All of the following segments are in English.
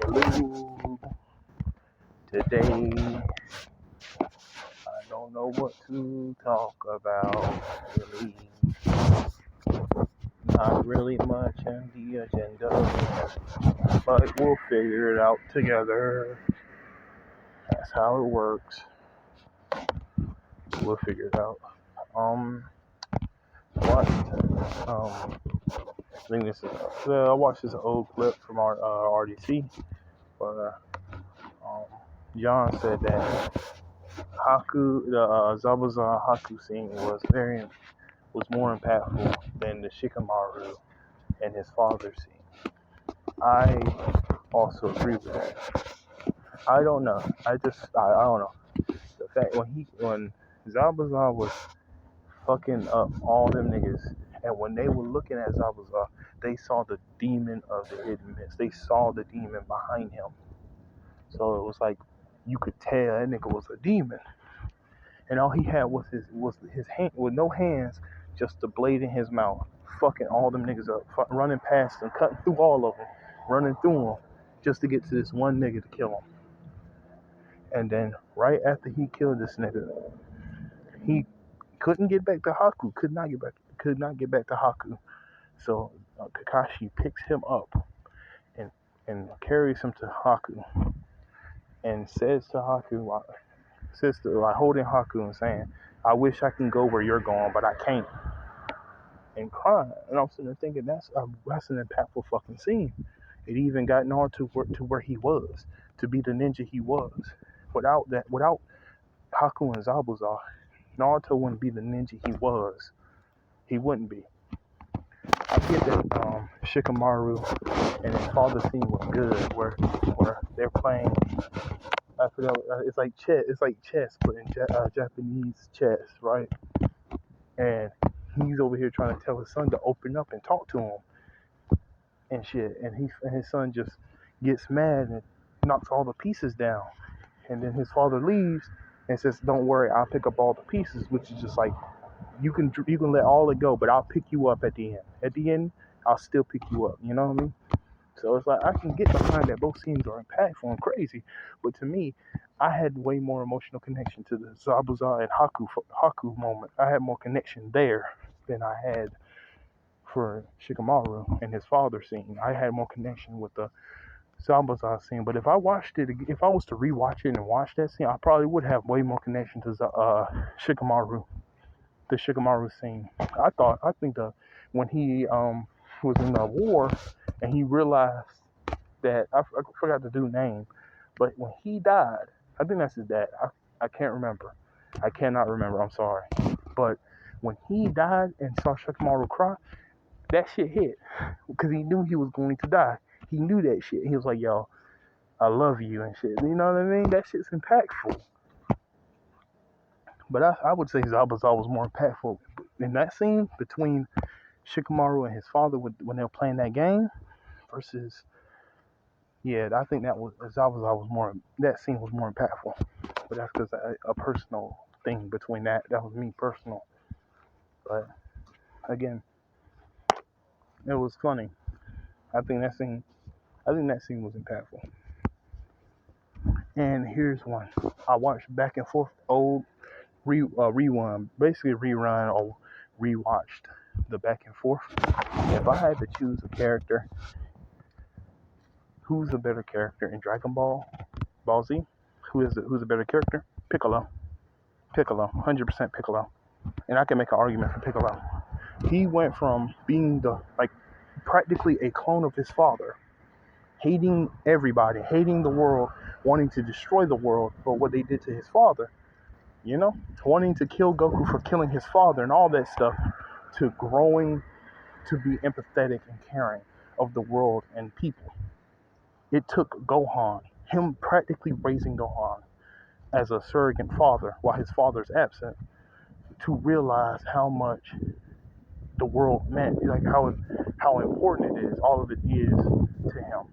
Hello. Today, I don't know what to talk about. Really, not really much in the agenda, but we'll figure it out together. That's how it works. We'll figure it out. What? I think this is. I watched this old clip from our RDC, where John said that Haku, the Zabuza Haku scene was more impactful than the Shikamaru and his father scene. I also agree with that. I don't know. I don't know. The fact when Zabuza was fucking up all them niggas, and when they were looking at Zabuza, they saw the demon of the hidden mist. They saw the demon behind him. So it was like you could tell that nigga was a demon. And all he had was his hand with no hands, just the blade in his mouth, fucking all them niggas up, running past them, cutting through all of them, running through them, just to get to this one nigga to kill him. And then right after he killed this nigga, he couldn't get back to Haku, could not get back to Haku. So Kakashi picks him up and carries him to Haku and says to Haku, holding Haku and saying, "I wish I can go where you're going, but I can't." And crying. And I'm sitting there thinking that's an impactful fucking scene. It even got Naruto to where he was, to be the ninja he was. Without Haku and Zabuza, Naruto wouldn't be the ninja he was. He wouldn't be. I get that Shikamaru and his father scene was good, where they're playing. I forgot. It's like chess. It's like chess, but in Japanese chess, right? And he's over here trying to tell his son to open up and talk to him and shit. And his son just gets mad and knocks all the pieces down. And then his father leaves and says, "Don't worry, I'll pick up all the pieces," which is just like, you can let all it go, but I'll pick you up at the end. At the end, I'll still pick you up. You know what I mean? So it's like I can get behind that both scenes are impactful and crazy, but to me, I had way more emotional connection to the Zabuza and Haku moment. I had more connection there than I had for Shikamaru and his father scene. I had more connection with the Zabuza scene. But if I was to rewatch it and watch that scene, I probably would have way more connection to Shikamaru, the Shikamaru scene. I think when he was in the war and he realized that I forgot the dude's name, but when he died, I think that's his dad. I can't remember. I cannot remember. I'm sorry. But when he died and saw Shikamaru cry, that shit hit because he knew he was going to die. He knew that shit. He was like, "Yo, I love you," and shit. You know what I mean? That shit's impactful. But I would say Zabuza was more impactful in that scene between Shikamaru and his father when they were playing that game versus, yeah, I think that scene was more impactful. But that's because a personal thing between that. That was me personal. But again, it was funny. I think that scene was impactful. And here's one. I watched back and forth old rerun, basically rerun or rewatched the back and forth. If I had to choose a character, who's a better character in Dragon Ball Z? Who's a better character? Piccolo, 100% Piccolo. And I can make an argument for Piccolo. He went from being practically a clone of his father, hating everybody, hating the world, wanting to destroy the world for what they did to his father, wanting to kill Goku for killing his father and all that stuff, to growing to be empathetic and caring of the world and people. It took Gohan, him practically raising Gohan as a surrogate father while his father's absent, to realize how much the world meant, like how important it is, all of it is to him.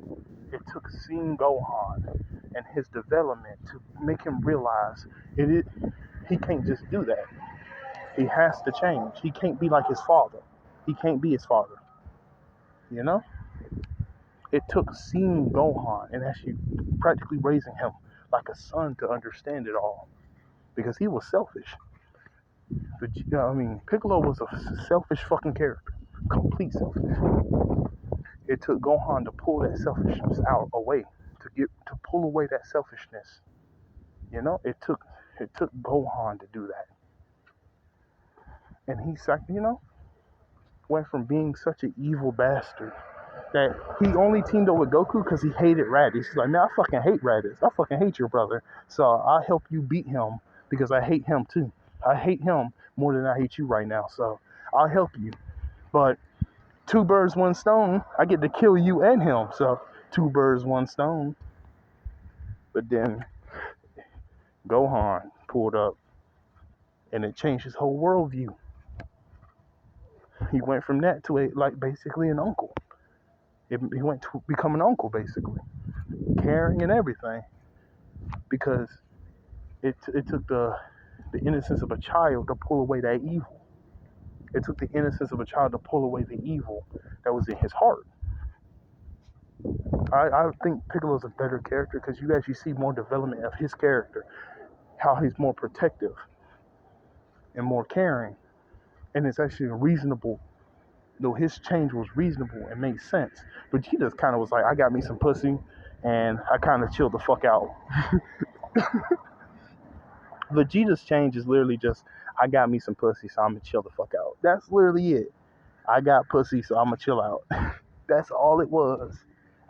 It took seeing Gohan and his development to make him realize he can't just do that. He has to change. He can't be like his father. He can't be his father. You know? It took seeing Gohan and actually practically raising him like a son to understand it all, because he was selfish. But Piccolo was a selfish fucking character, complete selfish. It took Gohan to pull that selfishness out away, to pull away that selfishness. It took Gohan to do that, and went from being such an evil bastard that he only teamed up with Goku because he hated Raditz. He's like, man, I fucking hate Raditz. I fucking hate your brother. So I'll help you beat him because I hate him too. I hate him more than I hate you right now. So I'll help you. But two birds, one stone. I get to kill you and him. So two birds, one stone. But then Gohan pulled up and it changed his whole worldview. He went from that to basically an uncle. He went to become an uncle, basically. Caring and everything. Because it took the innocence of a child to pull away that evil. It took the innocence of a child to pull away the evil that was in his heart. I think Piccolo's a better character because you actually see more development of his character, how he's more protective and more caring, and it's actually reasonable. Though his change was reasonable and made sense, but he just kind of was like, I got me some pussy, and I kind of chilled the fuck out. Vegeta's change is literally just, I got me some pussy, so I'm gonna chill the fuck out. That's literally it. I got pussy, so I'm gonna chill out. That's all it was.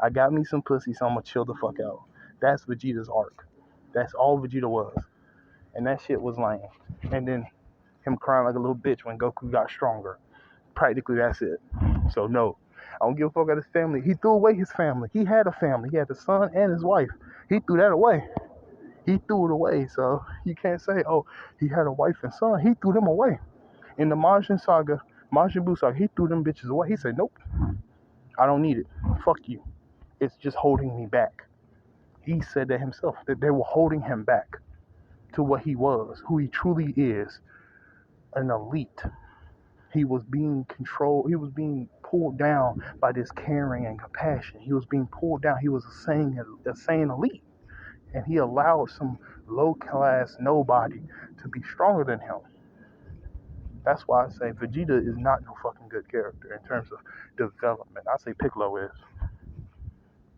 I got me some pussy, so I'm gonna chill the fuck out. That's Vegeta's arc. That's all Vegeta was. And that shit was lame. And then him crying like a little bitch when Goku got stronger. Practically, that's it. So no, I don't give a fuck about his family. He threw away his family. He had a family. He had a son and his wife. He threw that away. He threw it away. So you can't say, oh, he had a wife and son. He threw them away. In the Majin Buu saga, he threw them bitches away. He said, nope, I don't need it. Fuck you. It's just holding me back. He said that himself, that they were holding him back to what he was, who he truly is, an elite. He was being controlled. He was being pulled down by this caring and compassion. He was being pulled down. He was a sane elite. And he allowed some low-class nobody to be stronger than him. That's why I say Vegeta is not no fucking good character in terms of development. I say Piccolo is.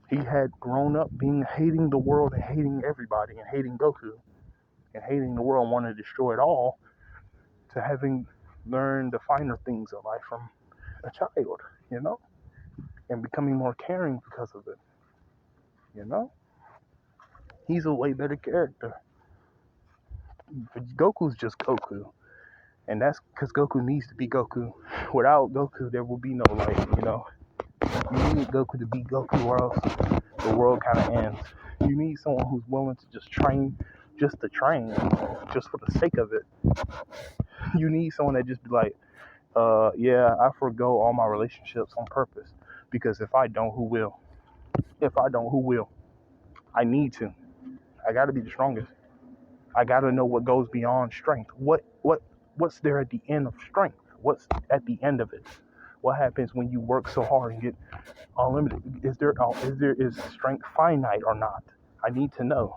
He had grown up hating the world and hating everybody and hating Goku and hating the world and wanting to destroy it all, to having learned the finer things of life from a child, and becoming more caring because of it, He's a way better character. Goku's just Goku. And that's because Goku needs to be Goku. Without Goku, there will be no life, You need Goku to be Goku or else the world kind of ends. You need someone who's willing to just train, just to train, just for the sake of it. You need someone that just be like, yeah, I forgo all my relationships on purpose. Because if I don't, who will? If I don't, who will? I need to. I got to be the strongest. I got to know what goes beyond strength. What's there at the end of strength? What's at the end of it? What happens when you work so hard and get unlimited? Is strength finite or not? I need to know.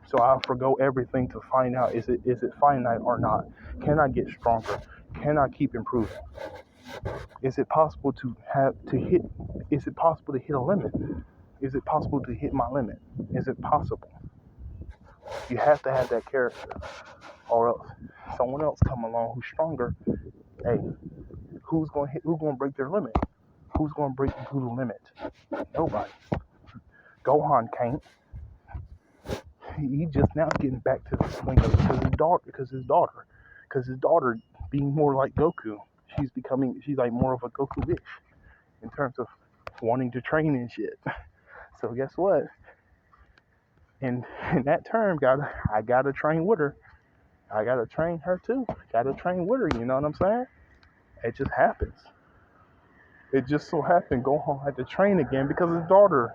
So I'll forgo everything to find out, is it finite or not? Can I get stronger? Can I keep improving? Is it possible to hit a limit? Is it possible to hit my limit? Is it possible? You have to have that character, or else someone else come along who's stronger. Hey, who's gonna break their limit? Who's gonna break through the limit? Nobody. Gohan can't. He just now getting back to the swing of it because his daughter being more like Goku. She's like more of a Goku-ish in terms of wanting to train and shit. So guess what? In that term, I gotta train with her. I gotta train her too. Gotta train with her. You know what I'm saying? It just happens. It just so happened Gohan had to train again because his daughter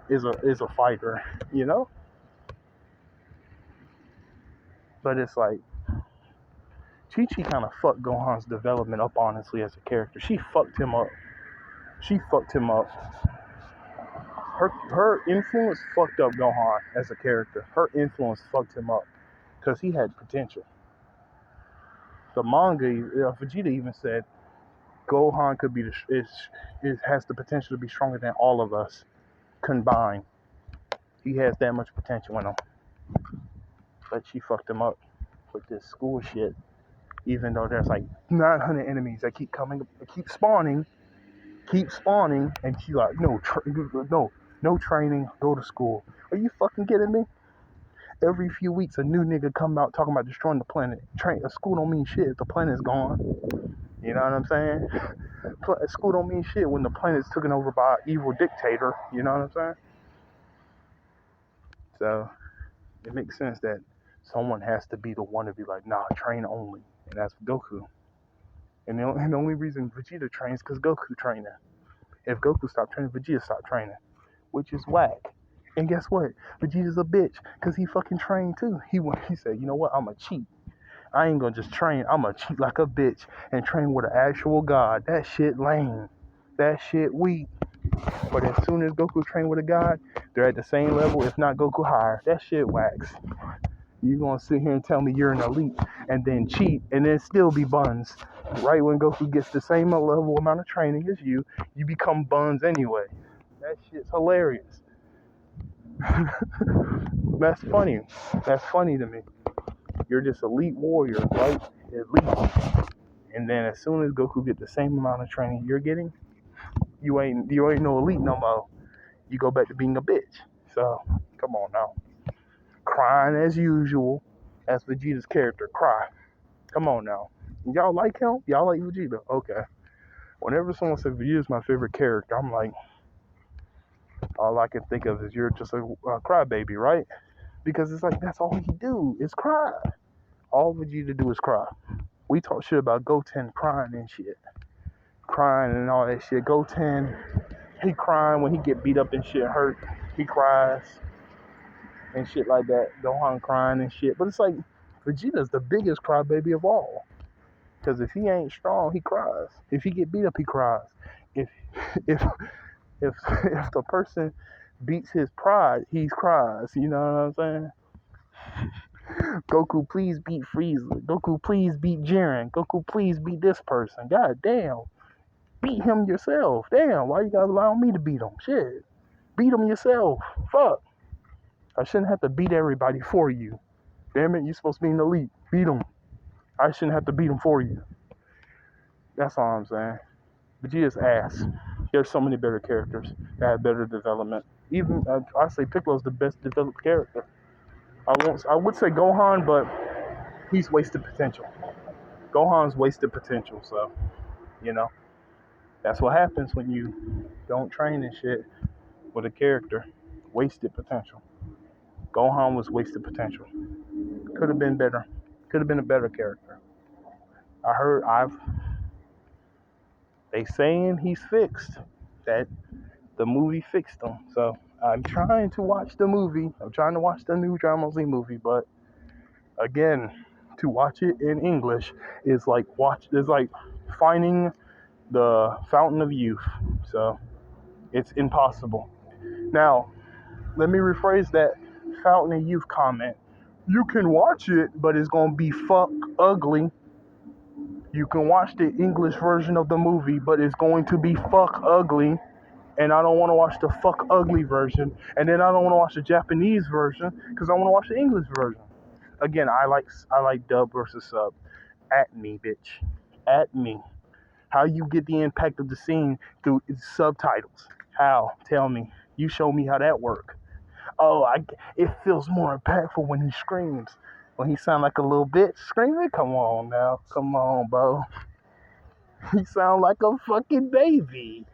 is a fighter. But it's like Chi-Chi kind of fucked Gohan's development up, honestly, as a character. She fucked him up. her influence fucked up Gohan as a character. Her influence fucked him up because he had potential. The manga, Vegeta even said Gohan could be it has the potential to be stronger than all of us combined. He has that much potential in him, but she fucked him up with this school shit. Even though there's like 900 enemies that keep coming, keep spawning, and she like, no training, go to school. Are you fucking kidding me? Every few weeks, a new nigga come out talking about destroying the planet. School don't mean shit if the planet's gone. You know what I'm saying? School don't mean shit when the planet's taken over by an evil dictator. You know what I'm saying? So it makes sense that someone has to be the one to be like, nah, train only, and that's Goku. And the only reason Vegeta trains because Goku training. If Goku stopped training, Vegeta stopped training, which is whack. And guess what? Vegeta's a bitch because he fucking trained too. He said, you know what? I'm a cheat. I ain't gonna just train. I'm gonna cheat like a bitch and train with an actual god. That shit lame. That shit weak. But as soon as Goku trained with a god, they're at the same level, if not Goku higher. That shit wax. You gonna sit here and tell me you're an elite and then cheat and then still be buns. Right when Goku gets the same level amount of training as you become buns anyway. That shit's hilarious. That's funny. That's funny to me. You're just elite warrior, right? Elite. And then as soon as Goku gets the same amount of training you're getting, you ain't no elite no more. You go back to being a bitch. So come on now. Crying as usual. That's Vegeta's character. Cry. Come on now. Y'all like him? Y'all like Vegeta? Okay. Whenever someone says Vegeta's my favorite character, I'm like, all I can think of is you're just a crybaby, right? Because it's like that's all he do is cry. All Vegeta do is cry. We talk shit about Goten crying and shit. Crying and all that shit. Goten, he crying when he get beat up and shit hurt. He cries and shit like that. Gohan crying and shit. But it's like Vegeta's the biggest crybaby of all. Because if he ain't strong, he cries. If he get beat up, he cries. If if if if the person beats his pride, he cries. You know what I'm saying? Goku, please beat Frieza. Goku, please beat Jiren. Goku, please beat this person. God damn. Beat him yourself. Damn, why you gotta allow me to beat him? Shit. Beat him yourself. Fuck. I shouldn't have to beat everybody for you. Damn it, you're supposed to be an elite. Beat him. I shouldn't have to beat him for you. That's all I'm saying. Vegeta's ass. There's so many better characters that have better development. Even I say Piccolo's the best developed character. I would say Gohan, but he's wasted potential. Gohan's wasted potential. So that's what happens when you don't train and shit with a character. Wasted potential. Gohan was wasted potential. Could have been better. Could have been a better character. They saying he's fixed. That the movie fixed him. So I'm trying to watch the movie. I'm trying to watch the new Dragon Z movie, but again, to watch it in English is like finding the fountain of youth. So it's impossible. Now, let me rephrase that fountain of youth comment. You can watch it, but it's gonna be fuck ugly. You can watch the English version of the movie, but it's going to be fuck ugly. And I don't want to watch the fuck ugly version. And then I don't want to watch the Japanese version because I want to watch the English version. Again, I like dub versus sub. At me, bitch. At me. How you get the impact of the scene through subtitles? How? Tell me. You show me how that works. Oh, it feels more impactful when he screams. When he sound like a little bitch screaming. Come on now. Come on, bro. He sound like a fucking baby.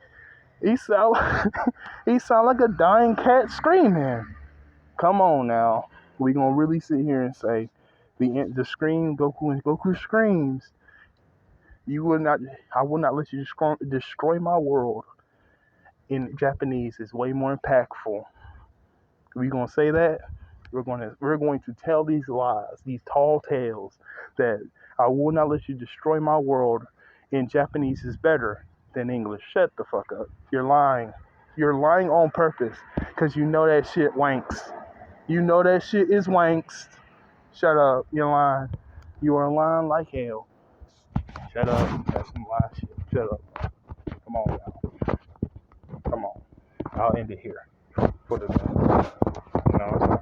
He sound like a dying cat screaming. Come on now. We gonna really sit here and say the scream Goku screams. I will not let you destroy my world. In Japanese is way more impactful. We gonna say that? We're going to tell these lies, these tall tales that I will not let you destroy my world in Japanese is better than English. Shut the fuck up. You're lying. You're lying on purpose because you know that shit wanks. You know that shit is wanks. Shut up. You're lying. You are lying like hell. Shut up. That's some lie shit. Shut up. Come on now. Come on. I'll end it here for the day. You know,